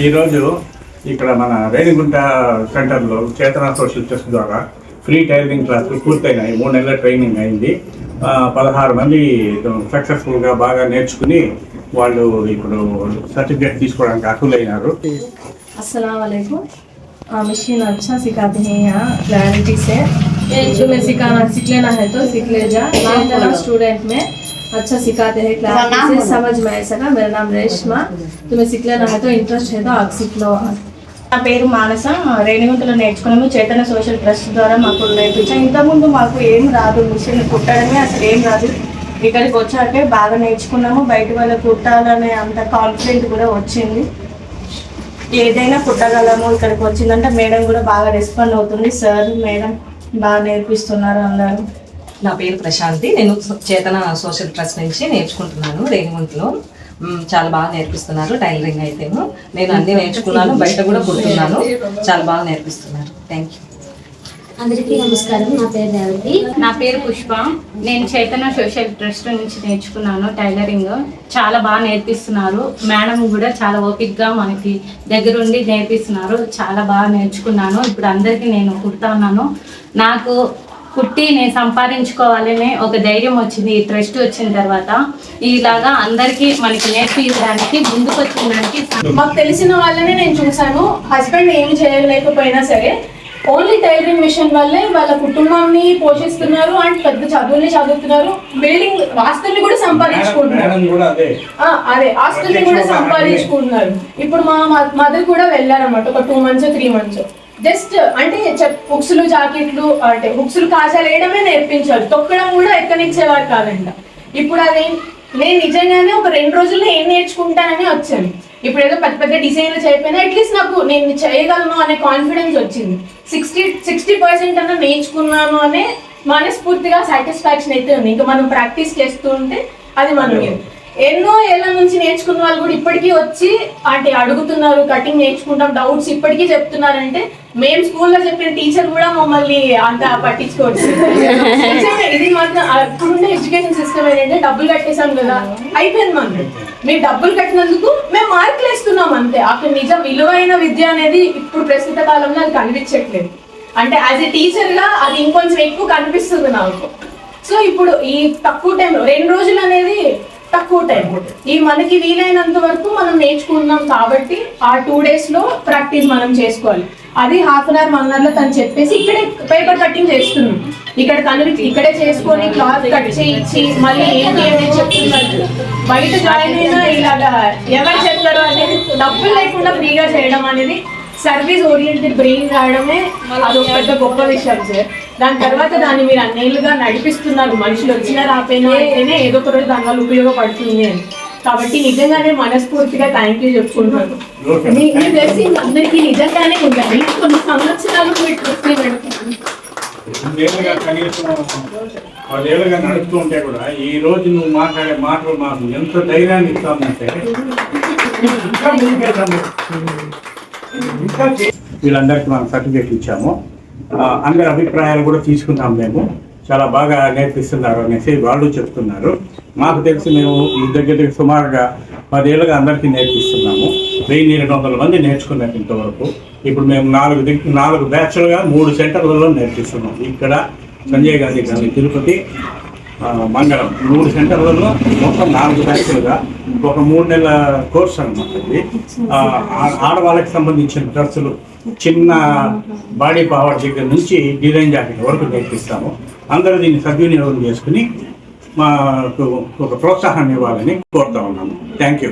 ఈరోజు ఇక్కడ మన రేణిగుంట సెంటర్లో చేతన సోషల్ ట్రస్ట్ ద్వారా ఫ్రీ టైలరింగ్ క్లాసులు పూర్తయినాయి. 3 నెలల ట్రైనింగ్ అయింది. 16 మంది సక్సెస్ఫుల్గా బాగా నేర్చుకుని వాళ్ళు ఇప్పుడు సర్టిఫికేట్ తీసుకోవడానికి అర్హులైనారు. अस्सलाम वालेकुम। मशीन अच्छा सिखाते हैं यहाँ क्लैरिटी से। तुम्हें सीख लेना है तो सीख ले जा। नाम देना स्टूडेंट में अच्छा सिखाते हैं क्लैरिटी से, समझ में आ सका। मेरा नाम रेशमा। तुम्हें सीख लेना है तो इंटरेस्ट है तो आप सीख लो। నా పేరు మానస. రేణిగుంటలో నేర్చుకున్నాము. చైతన్య సోషల్ ట్రస్ట్ ద్వారా మాకు నేర్పించాం. ఇంతకుముందు మాకు ఏం రాదు, మిషన్ కుట్టడమే అసలు ఏం రాదు. ఇక్కడికి వచ్చాకే బాగా నేర్చుకున్నాము. బయట వాళ్ళకి కుట్టాలనే అంత కాన్ఫిడెంట్ కూడా వచ్చింది. ఏదైనా కుట్టగలము. ఇక్కడికి వచ్చిందంటే మేడం కూడా బాగా రెస్పాండ్ అవుతుంది. సార్ మేడం బాగా నేర్పిస్తున్నారు అందరూ. నా పేరు ప్రశాంతి. నేను చేతన సోషల్ ట్రస్ట్ నుంచి నేర్చుకుంటున్నాను రేణిగుంటలో. చాలా బాగా నేర్పిస్తున్నారు. టైలరింగ్ అయితేను నేను అన్నీ నేర్చుకున్నాను, బయట కూడా కుడుతున్నాను. చాలా బాగా నేర్పిస్తున్నారు. Thank you. అందరికీ నమస్కారం. నా పేరు రేవతి. నా పేరు పుష్ప. నేను చైతన్య సోషల్ ట్రస్ట్ నుంచి నేర్చుకున్నాను టైలరింగ్. చాలా బాగా నేర్పిస్తున్నారు. మేడం కూడా చాలా ఓపిక్గా మనకి దగ్గరుండి నేర్పిస్తున్నారు. చాలా బాగా నేర్చుకున్నాను. ఇప్పుడు అందరికీ నేను కుడతా ఉన్నాను. నాకు కుట్టి నేను సంపాదించుకోవాలనే ఒక ధైర్యం వచ్చింది ఈ ట్రస్ట్ వచ్చిన తర్వాత. ఇలాగా అందరికీ మనకి నేర్పించడానికి ముందుకు వచ్చిందానికి మాకు తెలిసిన వాళ్ళనే నేను చూశాను. హస్బెండ్ ఏమి చేయలేకపోయినా సరే ఓన్లీ టైలరింగ్ మిషన్ వల్లే వాళ్ళ కుటుంబాన్ని పోషిస్తున్నారు. అండ్ పెద్ద చదువుల్ని చదువుతున్నారు. బిల్డింగ్ ఆస్తుల్ని కూడా సంపాదించుకుంటున్నారు. అదే ఆస్తుల్ని కూడా సంపాదించుకుంటున్నారు. ఇప్పుడు మా మదర్ కూడా వెళ్ళారన్నమాట. ఒక 2 months 3 months జస్ట్ అంటే హుక్స్లు జాకెట్లు అంటే హుక్స్లు కాజాలు వేయడమే నేర్పించారు. తొక్కడం కూడా ఎక్కనిచ్చేవారు కాదంట. ఇప్పుడు అది నేను నిజంగానే ఒక 2 రోజుల్లో ఏం నేర్చుకుంటానని వచ్చాను. ఇప్పుడు ఏదో పెద్ద పెద్ద డిజైన్లు చేయకపోయినా అట్లీస్ట్ నాకు నేను చేయగలను అనే కాన్ఫిడెన్స్ వచ్చింది. 60% అన్న నేర్చుకున్నాను అనే మనస్ఫూర్తిగా సాటిస్ఫాక్షన్ అయితే ఉంది. ఇంకా మనం ప్రాక్టీస్ చేస్తూ ఉంటే అది మనం ఎన్నో ఏళ్ళ నుంచి నేర్చుకున్న వాళ్ళు కూడా ఇప్పటికీ వచ్చి అంటే అడుగుతున్నారు. కటింగ్ నేర్చుకుంటాం, డౌట్స్ ఇప్పటికీ చెప్తున్నారంటే మేము స్కూల్లో చెప్పిన టీచర్ కూడా మమ్మల్ని అంత పట్టించుకోవచ్చు. ఇది మాత్రం ఇప్పుడున్న ఎడ్యుకేషన్ సిస్టమ్ ఏంటంటే డబ్బులు కట్టేసాం కదా, అయిపోయింది మనం. మీరు డబ్బులు కట్టినందుకు మేము మార్కులు వేస్తున్నాం అంతే. అక్కడ నిజం విలువైన విద్య అనేది ఇప్పుడు ప్రస్తుత కాలంలో అది కనిపించట్లేదు. అంటే యాజ్ ఎ టీచర్గా అది ఇంకొంచెం ఎక్కువ కనిపిస్తుంది నాకు. సో ఇప్పుడు ఈ తక్కువ టైంలో 2 రోజులు అనేది తక్కువ టైం. ఈ మనకి వీలైనంత వరకు మనం నేర్చుకుంటున్నాం కాబట్టి ఆ 2 days లో ప్రాక్టీస్ మనం చేసుకోవాలి. అది 1/2 hour 1 hour లో తను చెప్పేసి ఇక్కడే పేపర్ కటింగ్ చేస్తున్నాం. ఇక్కడే చేసుకొని క్లాత్ కట్ చేయించి మళ్ళీ ఏంటి అనేది చెప్తున్నారు. బయట జాయిన్ అయినా ఇలాగా ఎవరు చెప్తారో అనేది డబ్బులు లేకుండా ఫ్రీగా చేయడం అనేది సర్వీస్ ఓరియంటెడ్ బ్రెయిన్ రావడమే అదొక పెద్ద గొప్ప విషయం సార్. దాని తర్వాత దాన్ని మీరు అన్నేళ్ళుగా నడిపిస్తున్నారు. మనుషులు వచ్చినా రాపోయినా అయితేనే ఏదో ఒక రోజు దాని వల్ల ఉపయోగపడుతుంది అని. కాబట్టి నిజంగానే మనస్ఫూర్తిగా థ్యాంక్ యూ చెప్పుకుంటున్నాను. మీ బ్లెస్సింగ్ అందరికీ నిజంగానే ఉండాలి. కొన్ని సంవత్సరాలు కనీసం 10 ఏళ్ళుగా నడుస్తూ ఉంటే కూడా ఈ రోజు నువ్వు మాట్లాడే మాటలు మాకు ఎంత ధైర్యాన్ని ఇస్తామంటే వీళ్ళందరికీ మనం సర్టిఫికేట్ ఇచ్చాము. అందరి అభిప్రాయాలు కూడా తీసుకున్నాం. మేము చాలా బాగా నేర్పిస్తున్నారు అనేసి వాళ్ళు చెప్తున్నారు. మాకు తెలిసి మేము ఈ దగ్గర సుమారుగా 10 ఏళ్ళుగా అందరికీ నేర్పిస్తున్నాము. 1200 మంది నేర్చుకున్నారు ఇంతవరకు. ఇప్పుడు మేము 4 బ్యాచ్లుగా 3 సెంటర్లలో నేర్పిస్తున్నాం. ఇక్కడ సంజయ్ గాంధీ గాంధీ తిరుపతి, మంగళం 3 సెంటర్లలో మొత్తం 4 బ్యాచ్లుగా ఒక 3 నెలల కోర్స్ అనమాట. ఇది ఆడవాళ్ళకి సంబంధించిన డ్రెస్సులు చిన్న బాడీ పవర్ దగ్గర నుంచి డిజైన్ జాకెట్ వరకు నేర్పిస్తాము. అందరూ దీన్ని సద్వినియోగం చేసుకుని మాకు ఒక ప్రోత్సాహాన్ని ఇవ్వాలని కోరుతా ఉన్నాము. Thank you.